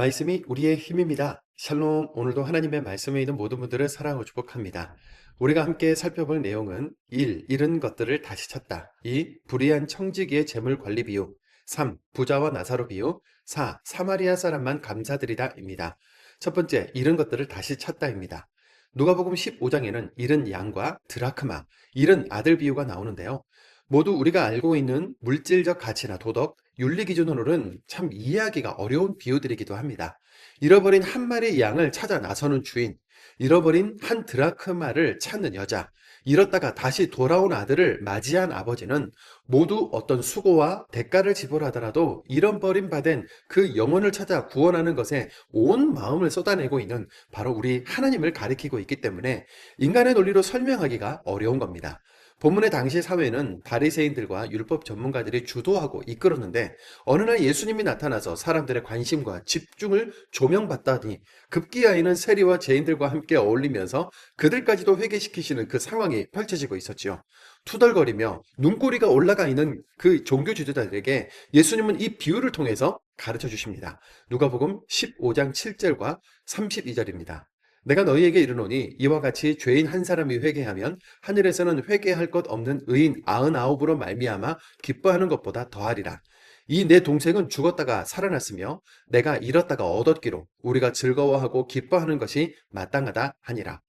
말씀이 우리의 힘입니다. 샬롬, 오늘도 하나님의 말씀에 있는 모든 분들을 사랑하고 축복합니다. 우리가 함께 살펴볼 내용은 1. 잃은 것들을 다시 찾다. 2. 불의한 청지기의 재물 관리 비유. 3. 부자와 나사로 비유. 4. 사마리아 사람만 감사드리다입니다. 첫 번째, 잃은 것들을 다시 찾다입니다. 누가복음 15장에는 잃은 양과 드라크마, 잃은 아들 비유가 나오는데요. 모두 우리가 알고 있는 물질적 가치나 도덕, 윤리 기준으로는 참 이해하기가 어려운 비유들이기도 합니다. 잃어버린 한 마리 양을 찾아 나서는 주인, 잃어버린 한 드라크마를 찾는 여자, 잃었다가 다시 돌아온 아들을 맞이한 아버지는 모두 어떤 수고와 대가를 지불하더라도 잃어버림 받은 그 영혼을 찾아 구원하는 것에 온 마음을 쏟아내고 있는 바로 우리 하나님을 가리키고 있기 때문에 인간의 논리로 설명하기가 어려운 겁니다. 본문의 당시 사회는 바리새인들과 율법 전문가들이 주도하고 이끌었는데 어느 날 예수님이 나타나서 사람들의 관심과 집중을 조명받다니 급기야에는 세리와 죄인들과 함께 어울리면서 그들까지도 회개시키시는 그 상황이 펼쳐지고 있었지요. 투덜거리며 눈꼬리가 올라가 있는 그 종교 지도자들에게 예수님은 이 비유를 통해서 가르쳐 주십니다. 누가복음 15장 7절과 32절입니다. 내가 너희에게 이르노니 이와 같이 죄인 한 사람이 회개하면 하늘에서는 회개할 것 없는 의인 99으로 말미암아 기뻐하는 것보다 더하리라. 이 내 동생은 죽었다가 살아났으며 내가 잃었다가 얻었기로 우리가 즐거워하고 기뻐하는 것이 마땅하다 하니라.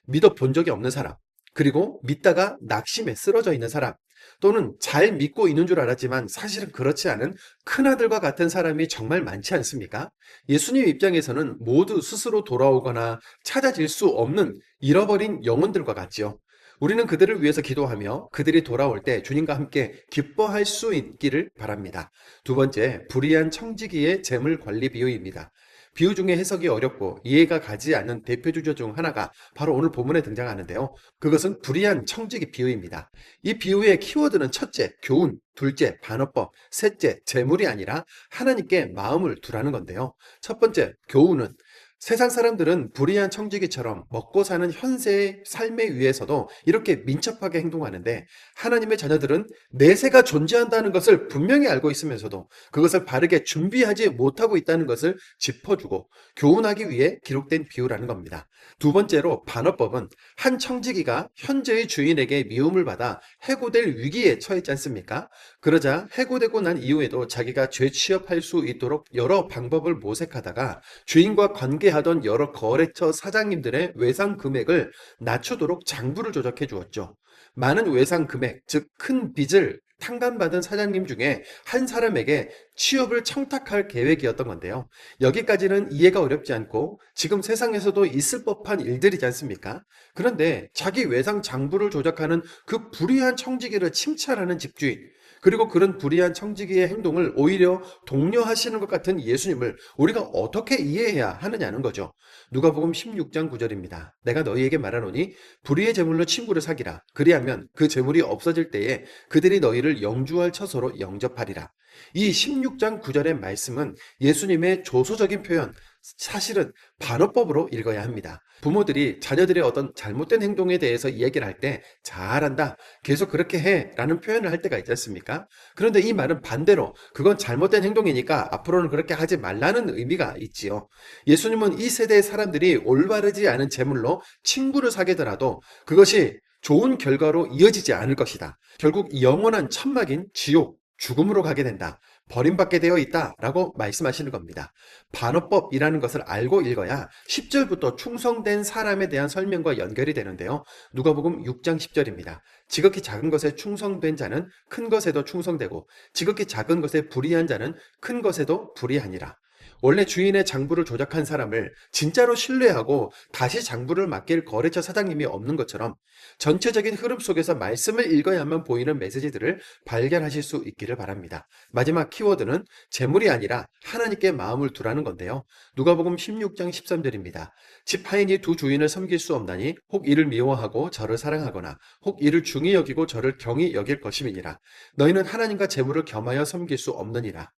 믿어 본 적이 없는 사람, 그리고 믿다가 낙심에 쓰러져 있는 사람, 또는 잘 믿고 있는 줄 알았지만 사실은 그렇지 않은 큰아들과 같은 사람이 정말 많지 않습니까? 예수님 입장에서는 모두 스스로 돌아오거나 찾아질 수 없는 잃어버린 영혼들과 같지요. 우리는 그들을 위해서 기도하며 그들이 돌아올 때 주님과 함께 기뻐할 수 있기를 바랍니다. 두 번째, 불의한 청지기의 재물 관리 비유입니다. 비유 중에 해석이 어렵고 이해가 가지 않는 대표 주제 중 하나가 바로 오늘 본문에 등장하는데요. 그것은 불의한 청지기 비유입니다. 이 비유의 키워드는 첫째, 교훈, 둘째, 반어법, 셋째, 재물이 아니라 하나님께 마음을 두라는 건데요. 첫 번째, 교훈은 세상 사람들은 불의한 청지기처럼 먹고 사는 현세의 삶에 위해서도 이렇게 민첩하게 행동하는데 하나님의 자녀들은 내세가 존재한다는 것을 분명히 알고 있으면서도 그것을 바르게 준비하지 못하고 있다는 것을 짚어주고 교훈하기 위해 기록된 비유라는 겁니다. 두 번째로 반어법은 한 청지기가 현재의 주인에게 미움을 받아 해고될 위기에 처했지 않습니까? 그러자 해고되고 난 이후에도 자기가 죄취업할 수 있도록 여러 방법을 모색하다가 주인과 관계하던 여러 거래처 사장님들의 외상 금액을 낮추도록 장부를 조작해 주었죠. 많은 외상 금액, 즉 큰 빚을 탕감받은 사장님 중에 한 사람에게 취업을 청탁할 계획이었던 건데요. 여기까지는 이해가 어렵지 않고 지금 세상에서도 있을 법한 일들이지 않습니까? 그런데 자기 외상 장부를 조작하는 그 불의한 청지기를 칭찬하는 집주인, 그리고 그런 불의한 청지기의 행동을 오히려 독려하시는 것 같은 예수님을 우리가 어떻게 이해해야 하느냐는 거죠. 누가복음 16장 9절입니다. 내가 너희에게 말하노니 불의의 제물로 친구를 사기라. 그리하면 그 제물이 없어질 때에 그들이 너희를 영주할 처소로 영접하리라. 이 16장 9절의 말씀은 예수님의 조소적인 표현, 사실은 반어법으로 읽어야 합니다. 부모들이 자녀들의 어떤 잘못된 행동에 대해서 이야기를 할 때 잘한다, 계속 그렇게 해 라는 표현을 할 때가 있지 않습니까? 그런데 이 말은 반대로 그건 잘못된 행동이니까 앞으로는 그렇게 하지 말라는 의미가 있지요. 예수님은 이 세대의 사람들이 올바르지 않은 재물로 친구를 사귀더라도 그것이 좋은 결과로 이어지지 않을 것이다. 결국 영원한 천막인 지옥, 죽음으로 가게 된다. 버림받게 되어 있다 라고 말씀하시는 겁니다. 반어법이라는 것을 알고 읽어야 10절부터 충성된 사람에 대한 설명과 연결이 되는데요. 누가복음 6장 10절입니다. 지극히 작은 것에 충성된 자는 큰 것에도 충성되고 지극히 작은 것에 불의한 자는 큰 것에도 불의하니라. 원래 주인의 장부를 조작한 사람을 진짜로 신뢰하고 다시 장부를 맡길 거래처 사장님이 없는 것처럼 전체적인 흐름 속에서 말씀을 읽어야만 보이는 메시지들을 발견하실 수 있기를 바랍니다. 마지막 키워드는 재물이 아니라 하나님께 마음을 두라는 건데요. 누가복음 16장 13절입니다. 집 하인이 두 주인을 섬길 수 없나니 혹 이를 미워하고 저를 사랑하거나 혹 이를 중히 여기고 저를 경히 여길 것임이니라. 너희는 하나님과 재물을 겸하여 섬길 수 없느니라.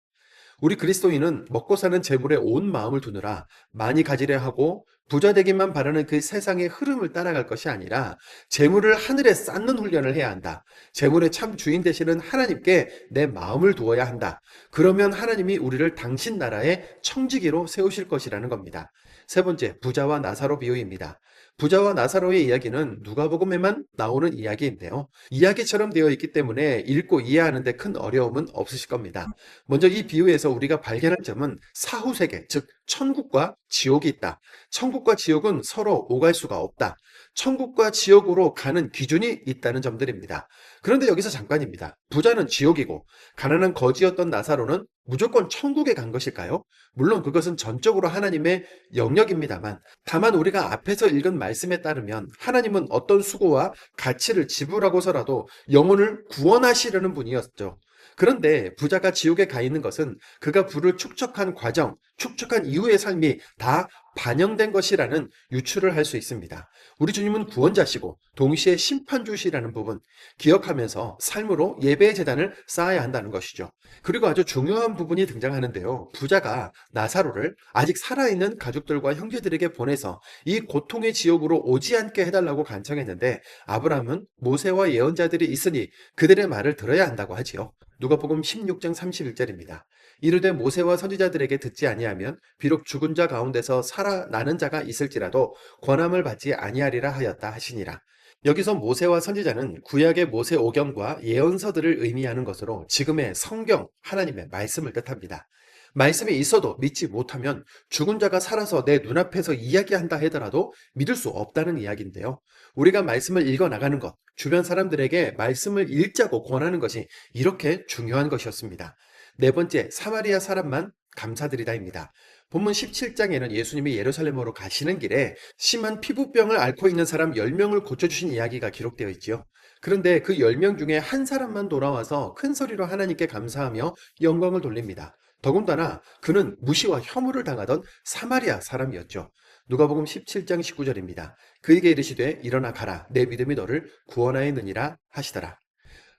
우리 그리스도인은 먹고 사는 재물에 온 마음을 두느라 많이 가지려 하고 부자 되기만 바라는 그 세상의 흐름을 따라갈 것이 아니라 재물을 하늘에 쌓는 훈련을 해야 한다. 재물의 참 주인 되시는 하나님께 내 마음을 두어야 한다. 그러면 하나님이 우리를 당신 나라의 청지기로 세우실 것이라는 겁니다. 세 번째, 부자와 나사로 비유입니다. 부자와 나사로의 이야기는 누가복음에만 나오는 이야기인데요. 이야기처럼 되어 있기 때문에 읽고 이해하는 데 큰 어려움은 없으실 겁니다. 먼저 이 비유에서 우리가 발견할 점은 사후세계, 즉 천국과 지옥이 있다. 천국과 지옥은 서로 오갈 수가 없다. 천국과 지옥으로 가는 기준이 있다는 점들입니다. 그런데 여기서 잠깐입니다. 부자는 지옥이고 가난한 거지였던 나사로는 무조건 천국에 간 것일까요? 물론 그것은 전적으로 하나님의 영역입니다만, 다만 우리가 앞에서 읽은 말씀에 따르면 하나님은 어떤 수고와 가치를 지불하고서라도 영혼을 구원하시려는 분이었죠. 그런데 부자가 지옥에 가 있는 것은 그가 부를 축적한 과정, 축적한 이후의 삶이 다 반영된 것이라는 유추를 할 수 있습니다. 우리 주님은 구원자시고 동시에 심판주시라는 부분 기억하면서 삶으로 예배의 제단을 쌓아야 한다는 것이죠. 그리고 아주 중요한 부분이 등장하는데요. 부자가 나사로를 아직 살아있는 가족들과 형제들에게 보내서 이 고통의 지옥으로 오지 않게 해달라고 간청했는데, 아브라함은 모세와 예언자들이 있으니 그들의 말을 들어야 한다고 하지요. 누가복음 16장 31절입니다. 이르되 모세와 선지자들에게 듣지 아니하면 비록 죽은 자 가운데서 살아나는 자가 있을지라도 권함을 받지 아니하리라 하였다 하시니라. 여기서 모세와 선지자는 구약의 모세 오경과 예언서들을 의미하는 것으로 지금의 성경, 하나님의 말씀을 뜻합니다. 말씀이 있어도 믿지 못하면 죽은 자가 살아서 내 눈앞에서 이야기한다 하더라도 믿을 수 없다는 이야기인데요. 우리가 말씀을 읽어나가는 것, 주변 사람들에게 말씀을 읽자고 권하는 것이 이렇게 중요한 것이었습니다. 네 번째, 사마리아 사람만 감사드리다입니다. 본문 17장에는 예수님이 예루살렘으로 가시는 길에 심한 피부병을 앓고 있는 사람 10명을 고쳐주신 이야기가 기록되어 있지요. 그런데 그 10명 중에 한 사람만 돌아와서 큰 소리로 하나님께 감사하며 영광을 돌립니다. 더군다나 그는 무시와 혐오를 당하던 사마리아 사람이었죠. 누가복음 17장 19절입니다. 그에게 이르시되 일어나 가라, 내 믿음이 너를 구원하였느니라 하시더라.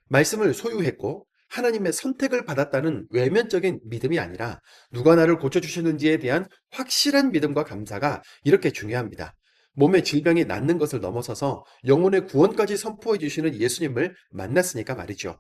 말씀을 소유했고 하나님의 선택을 받았다는 외면적인 믿음이 아니라 누가 나를 고쳐주시는지에 대한 확실한 믿음과 감사가 이렇게 중요합니다. 몸의 질병이 낫는 것을 넘어서서 영혼의 구원까지 선포해 주시는 예수님을 만났으니까 말이죠.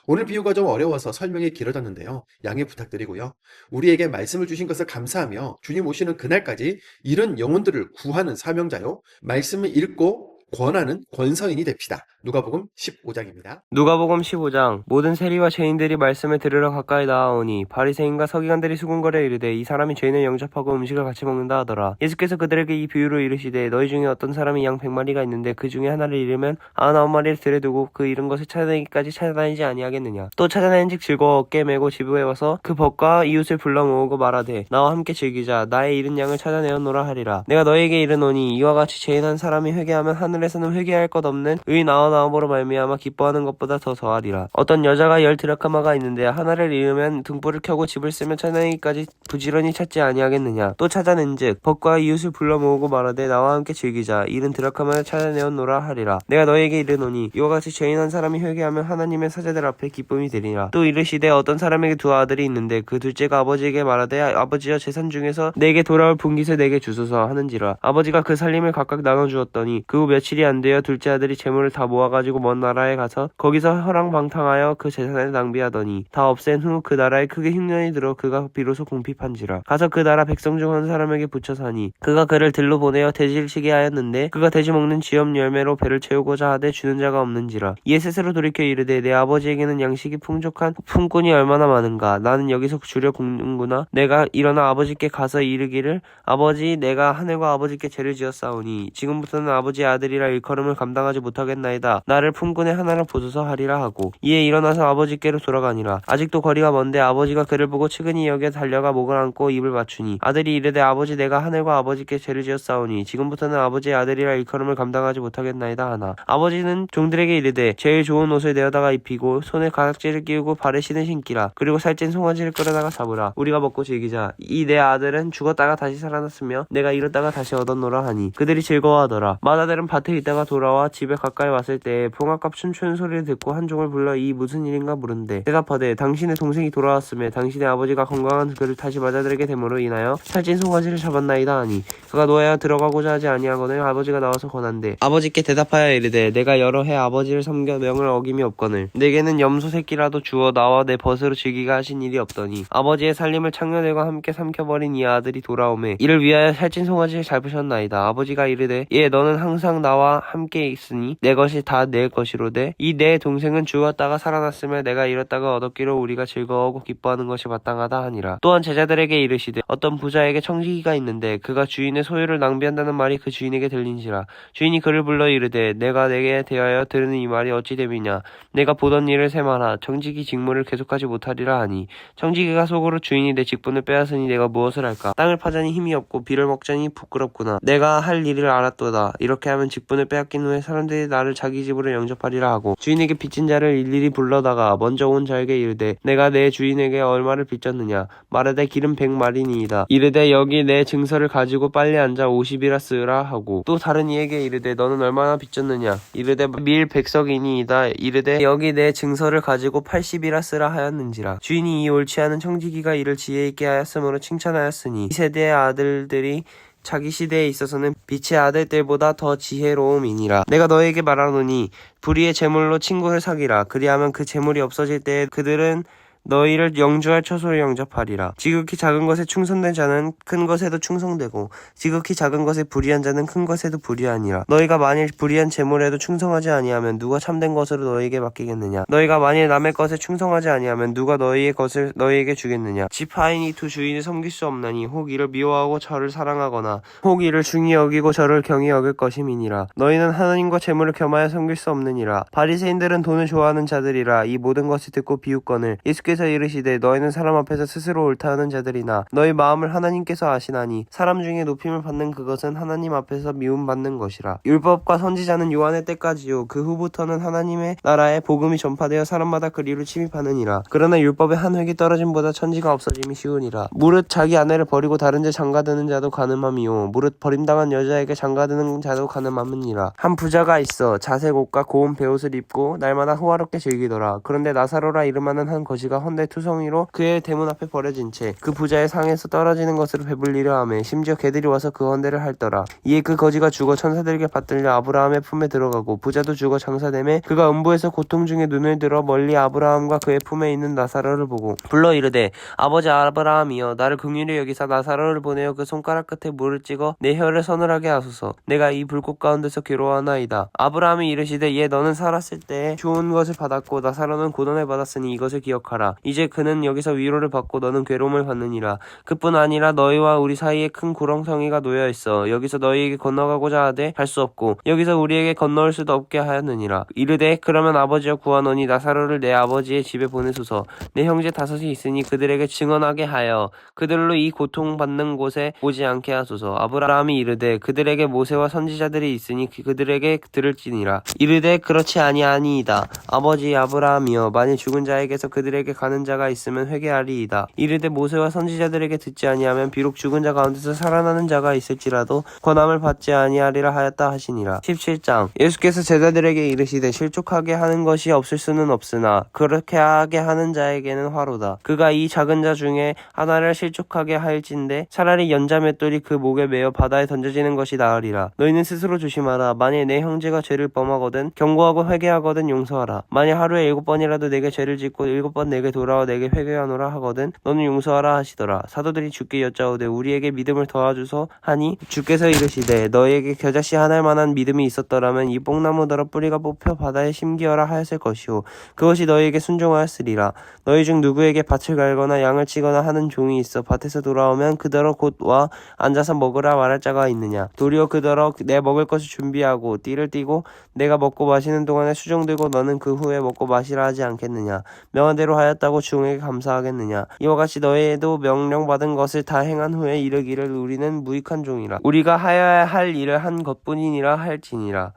오늘 비유가 좀 어려워서 설명이 길어졌는데요. 양해 부탁드리고요. 우리에게 말씀을 주신 것을 감사하며 주님 오시는 그날까지 이런 영혼들을 구하는 사명자요, 말씀을 읽고 권하는 권서인이 됩시다. 누가복음 15장입니다. 누가복음 15장. 모든 세리와 죄인들이 말씀을 들으러 가까이 나아오니 바리새인과 서기관들이 수군거려 이르되 이 사람이 죄인을 영접하고 음식을 같이 먹는다 하더라. 예수께서 그들에게 이 비유로 이르시되 너희 중에 어떤 사람이 양 100마리가 있는데 그 중에 하나를 잃으면 99마리를 들에 두고 그 잃은 것을 찾아내기까지 찾아다니지 아니하겠느냐. 또 찾아내는즉 즐거워 어깨에 메고 집에 와서 그 벗과 이웃을 불러 모으고 말하되 나와 함께 즐기자. 나의 잃은 양을 찾아내었노라 하리라. 내가 너희에게 이르노니 이와 같이 죄인 한 사람이 회개하면 하늘에서는 회개할 것 없는 의 나오나옴으로 말미암아 기뻐하는 것보다 더 더하리라. 어떤 여자가 10드라크마가 있는데 하나를 잃으면 등불을 켜고 집을 쓰며 찾아내기까지 부지런히 찾지 아니하겠느냐. 또 찾아낸즉 벗과 이웃을 불러 모으고 말하되 나와 함께 즐기자. 잃은 드라크마를 찾아내었노라 하리라. 내가 너희에게 이르노니 이와 같이 죄인 한 사람이 회개하면 하나님의 사자들 앞에 기쁨이 되리라. 또 이르시되 어떤 사람에게 두 아들이 있는데 그 둘째가 아버지에게 말하되 아버지여 재산 중에서 내게 돌아올 분깃을 내게 주소서 하는지라. 아버지가 그 살림을 각각 나눠주었더니 그 후 며칠이 안 되어 둘째 아들이 재물을 다 모아가지고 먼 나라에 가서 거기서 허랑방탕하여 그 재산을 낭비하더니 다 없앤 후 그 나라에 크게 흉년이 들어 그가 비로소 궁핍한지라. 가서 그 나라 백성 중 한 사람에게 붙여 사니 그가 그를 들로 보내어 돼지를 치게 하였는데 그가 돼지 먹는 쥐염 열매로 배를 채우고자 하되 주는 자가 없는지라. 이에 스스로 돌이켜 이르되 내 아버지에게는 양식이 풍족한 품꾼이 얼마나 많은가. 나는 여기서 주려 굶는구나. 내가 일어나 아버지께 가서 이르기를 아버지 내가 하늘과 아버지께 죄를 지었사오니 지금부터는 아버지의 아들이라 일컬음을 감당하지 못하겠나이다. 나를 품꾼의 하나로 보소서 하리라 하고 이에 일어나서 아버지께로 돌아가니라. 아직도 거리가 먼데 아버지가 그를 보고 측은히 여겨 달려가 목을 안고 입을 맞추니 아들이 이르되 아버지 내가 하늘과 아버지께 죄를 지었사오니 지금부터는 아버지의 아들이라 일컬음을 감당하지 못하겠나이다 하나. 아버지는 종들에게 이르되 제일 좋은 옷을 내어다가 입히고 손에 가락지를 끼우고 발에 신을 신기라. 그리고 살찐 송아지를 끌어다가 잡으라. 우리가 먹고 즐기자. 이 내 아들은 죽었다가 다시 살아났으며 내가 잃었다가 다시 얻었노라 하니 그들이 즐거워하더라. 마다들은 밭에 곁에 있다가 돌아와 집에 가까이 왔을 때 봉합갑 춤추는 소리를 듣고 한 종을 불러 이 무슨 일인가 물은데 대답하되 당신의 동생이 돌아왔음에 당신의 아버지가 건강한 그를 다시 맞아들게 됨으로 인하여 살찐 송아지를 잡았나이다 하니 그가 노하여 들어가고자 하지 아니하거늘 아버지가 나와서 권한대 아버지께 대답하여 이르되 내가 여러 해 아버지를 섬겨 명을 어김이 없거늘 내게는 염소 새끼라도 주어 나와 내 벗으로 즐기게 하신 일이 없더니 아버지의 살림을 창녀들과 함께 삼켜버린 이 아들이 돌아오매 이를 위하여 살찐 송아지를 잡으셨나이다. 아버지가 이르되 예 너는 항상 나와 함께 있으니 내 것이 다 내 것이로되 이 내 동생은 죽었다가 살아났으며 내가 잃었다가 얻었기로 우리가 즐거워하고 기뻐하는 것이 마땅하다 하니라. 또한 제자들에게 이르시되 어떤 부자에게 청지기가 있는데 그가 주인의 소유를 낭비한다는 말이 그 주인에게 들린지라. 주인이 그를 불러 이르되 내가 내게 대하여 들으는 이 말이 어찌 됨이냐. 내가 보던 일을 세마라. 청지기 직무를 계속하지 못하리라 하니 청지기가 속으로 주인이 내 직분을 빼앗으니 내가 무엇을 할까. 땅을 파자니 힘이 없고 비를 먹자니 부끄럽구나. 내가 할 일을 알았도다. 이렇게 하면 직분을 빼앗긴 후에 사람들이 나를 자기 집으로 영접하리라 하고 주인에게 빚진 자를 일일이 불러다가 먼저 온 자에게 이르되 내가 내 주인에게 얼마를 빚졌느냐. 말하되 기름 100마리니이다. 이르되 여기 내 증서를 가지고 빨리 앉아 50이라 쓰라 하고 또 다른 이에게 이르되 너는 얼마나 빚졌느냐. 이르되 밀 100석이니이다. 이르되 여기 내 증서를 가지고 80이라 쓰라 하였는지라. 주인이 이 옳지 않은 청지기가 이를 지혜 있게 하였으므로 칭찬하였으니 이 세대의 아들들이 자기 시대에 있어서는 빛의 아들들보다 더 지혜로움이니라. 내가 너에게 말하노니 불의의 재물로 친구를 사귀라. 그리하면 그 재물이 없어질 때에 그들은 너희를 영주할 처소로 영접하리라. 지극히 작은 것에 충성된 자는 큰 것에도 충성되고 지극히 작은 것에 불의한 자는 큰 것에도 불의하니라. 너희가 만일 불의한 재물에도 충성하지 아니하면 누가 참된 것으로 너희에게 맡기겠느냐. 너희가 만일 남의 것에 충성하지 아니하면 누가 너희의 것을 너희에게 주겠느냐. 지파인이 두 주인을 섬길 수 없나니 혹 이를 미워하고 저를 사랑하거나 혹 이를 중히 여기고 저를 경히 여길 것임이니라. 너희는 하나님과 재물을 겸하여 섬길 수 없느니라. 바리새인들은 돈을 좋아하는 자들이라. 이 모든 것을 듣고 비웃거늘 예수께서 이르시되 너희는 사람 앞에서 스스로 옳다 하는 자들이나 너희 마음을 하나님께서 아시나니 사람 중에 높임을 받는 그것은 하나님 앞에서 미움받는 것이라. 율법과 선지자는 요한의 때까지요 그 후부터는 하나님의 나라의 복음이 전파되어 사람마다 그리로 침입하느니라. 그러나 율법의 한 획이 떨어짐보다 천지가 없어짐이 쉬우니라. 무릇 자기 아내를 버리고 다른 데 장가드는 자도 가늠함이요 무릇 버림당한 여자에게 장가드는 자도 가늠함이니라. 한 부자가 있어 자색 옷과 고운 베옷을 입고 날마다 호화롭게 즐기더라. 그런데 나사로라 이름하는 한 거지가 헌데 투성이로 그의 대문 앞에 버려진 채 그 부자의 상에서 떨어지는 것으로 배불리려 하며 심지어 개들이 와서 그 헌데를 핥더라. 이에 그 거지가 죽어 천사들에게 받들려 아브라함의 품에 들어가고 부자도 죽어 장사되매 그가 음부에서 고통 중에 눈을 들어 멀리 아브라함과 그의 품에 있는 나사로를 보고 불러 이르되 아버지 아브라함이여 나를 긍휼히 여기사 나사로를 보내어 그 손가락 끝에 물을 찍어 내 혀를 서늘하게 하소서. 내가 이 불꽃 가운데서 괴로워하나이다. 아브라함이 이르시되 예 너는 살았을 때 좋은 것을 받았고 나사로는 고난을 받았으니 이것을 기억하라. 이제 그는 여기서 위로를 받고 너는 괴로움을 받느니라. 그뿐 아니라 너희와 우리 사이에 큰 구렁텅이가 놓여있어 여기서 너희에게 건너가고자 하되 갈 수 없고 여기서 우리에게 건너올 수도 없게 하였느니라. 이르되 그러면 아버지여 구하노니 나사로를 내 아버지의 집에 보내소서. 내 형제 5이 있으니 그들에게 증언하게 하여 그들로 이 고통받는 곳에 오지 않게 하소서. 아브라함이 이르되 그들에게 모세와 선지자들이 있으니 그들에게 들을지니라. 이르되 그렇지 아니하니이다. 아버지 아브라함이여 만일 죽은 자에게서 그들에게 가는 자가 있으면 회개하리이다. 이르되 모세와 선지자들에게 듣지 아니하면 비록 죽은 자 가운데서 살아나는 자가 있을지라도 권함을 받지 아니하리라 하였다 하시니라. 17장 예수께서 제자들에게 이르시되 실족하게 하는 것이 없을 수는 없으나 그렇게 하게 하는 자에게는 화로다. 그가 이 작은 자 중에 하나를 실족하게 할진대 차라리 연자 맷돌이 그 목에 매어 바다에 던져지는 것이 나으리라. 너희는 스스로 조심하라. 만일 내 형제가 죄를 범하거든 경고하고 회개하거든 용서하라. 만일 하루에 7번이라도 내게 죄를 짓고 7번 내게 돌아와 내게 회개하노라 하거든 너는 용서하라 하시더라. 사도들이 주께 여짜오되 우리에게 믿음을 더하소서 하니 주께서 이르시되 너희에게 겨자씨 하나일 만한 믿음이 있었더라면 이 뽕나무더러 뿌리가 뽑혀 바다에 심기어라 하였을 것이요 그것이 너희에게 순종하였으리라. 너희 중 누구에게 밭을 갈거나 양을 치거나 하는 종이 있어 밭에서 돌아오면 그더러 곧 와 앉아서 먹으라 말할 자가 있느냐. 도리어 그더러 내 먹을 것을 준비하고 띠를 띠고 내가 먹고 마시는 동안에 수종 들고 너는 그 후에 먹고 마시라 하지 않겠느냐. 명한 대로 하였다고 주에게 감사하겠느냐. 이와 같이 너희도 명령받은 것을 다 행한 후에 이르기를 우리는 무익한 종이라. 우리가 하여야 할 일을 한 것뿐이니라 할지니라.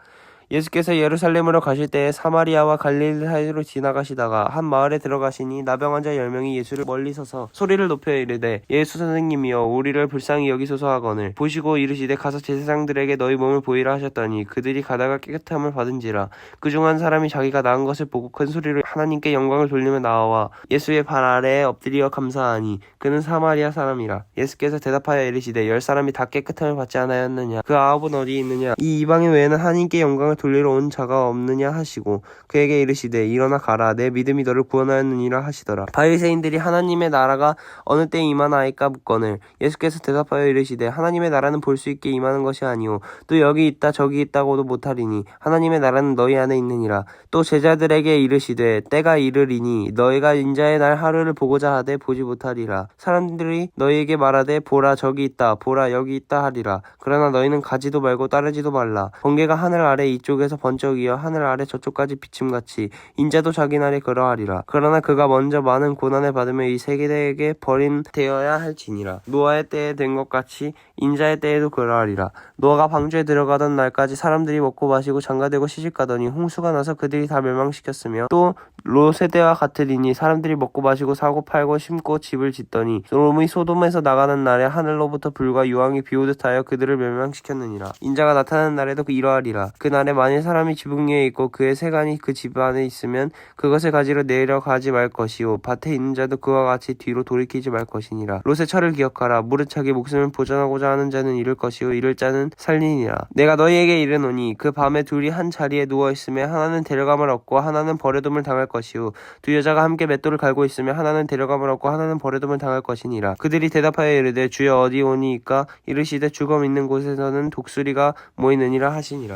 예수께서 예루살렘으로 가실 때에 사마리아와 갈릴리 사이로 지나가시다가 한 마을에 들어가시니 나병 환자 10명이 예수를 멀리 서서 소리를 높여 이르되 예수 선생님이여 우리를 불쌍히 여기소서 하거늘 보시고 이르시되 가서 제사장들에게 너희 몸을 보이라 하셨더니 그들이 가다가 깨끗함을 받은지라. 그중 한 사람이 자기가 나은 것을 보고 큰 소리로 하나님께 영광을 돌리며 나와 예수의 발 아래에 엎드려 감사하니 그는 사마리아 사람이라. 예수께서 대답하여 이르시되 10사람이 다 깨끗함을 받지 않았느냐? 그 9은 어디 있느냐? 이 이방인 외에는 하나님께 영광을 돌리러 온 자가 없느냐 하시고 그에게 이르시되 일어나 가라 내 믿음이 너를 구원하였느니라 하시더라. 바리새인들이 하나님의 나라가 어느 때에 임하나이까 묻거늘 예수께서 대답하여 이르시되 하나님의 나라는 볼 수 있게 임하는 것이 아니오 또 여기 있다 저기 있다고도 못하리니 하나님의 나라는 너희 안에 있느니라. 또 제자들에게 이르시되 때가 이르리니 너희가 인자의 날 하루를 보고자 하되 보지 못하리라. 사람들이 너희에게 말하되 보라 저기 있다 보라 여기 있다 하리라. 그러나 너희는 가지도 말고 따르지도 말라. 번개가 하늘 아래 이쪽에서 번쩍 이어 하늘 아래 저쪽까지 비침같이 인자도 자기 날에 그러하리라. 그러나 그가 먼저 많은 고난을 받으며 이 세계에게 버림되어야 할지니라. 노아의 때에 된 것 같이 인자의 때에도 그러하리라. 노아가 방주에 들어가던 날까지 사람들이 먹고 마시고 장가되고 시집가더니 홍수가 나서 그들이 다 멸망시켰으며 또 롯의 때와 같으리니 사람들이 먹고 마시고 사고 팔고 심고 집을 짓더니 롯이 소돔에서 나가는 날에 하늘로부터 불과 유황이 비오듯 하여 그들을 멸망시켰느니라. 인자가 나타나는 날에도 이러하리라. 그 날에 만일 사람이 지붕 위에 있고 그의 세간이 그 집 안에 있으면 그것을 가지러 내려가지 말 것이요 밭에 있는 자도 그와 같이 뒤로 돌이키지 말 것이니라. 롯의 철을 기억하라. 무릇 자기 목숨을 보전하고자 하는 자는 잃을 것이요 잃을 자는 살리니라. 내가 너희에게 이르노니 그 밤에 둘이 한 자리에 누워 있으며 하나는 데려감을 얻고 하나는 버려둠을 당할 것이요 두 여자가 함께 맷돌을 갈고 있으며 하나는 데려감을 얻고 하나는 버려둠을 당할 것이니라. 그들이 대답하여 이르되 주여 어디 오니이까? 이르시되 죽음 있는 곳에서는 독수리가 모이느니라 하시니라.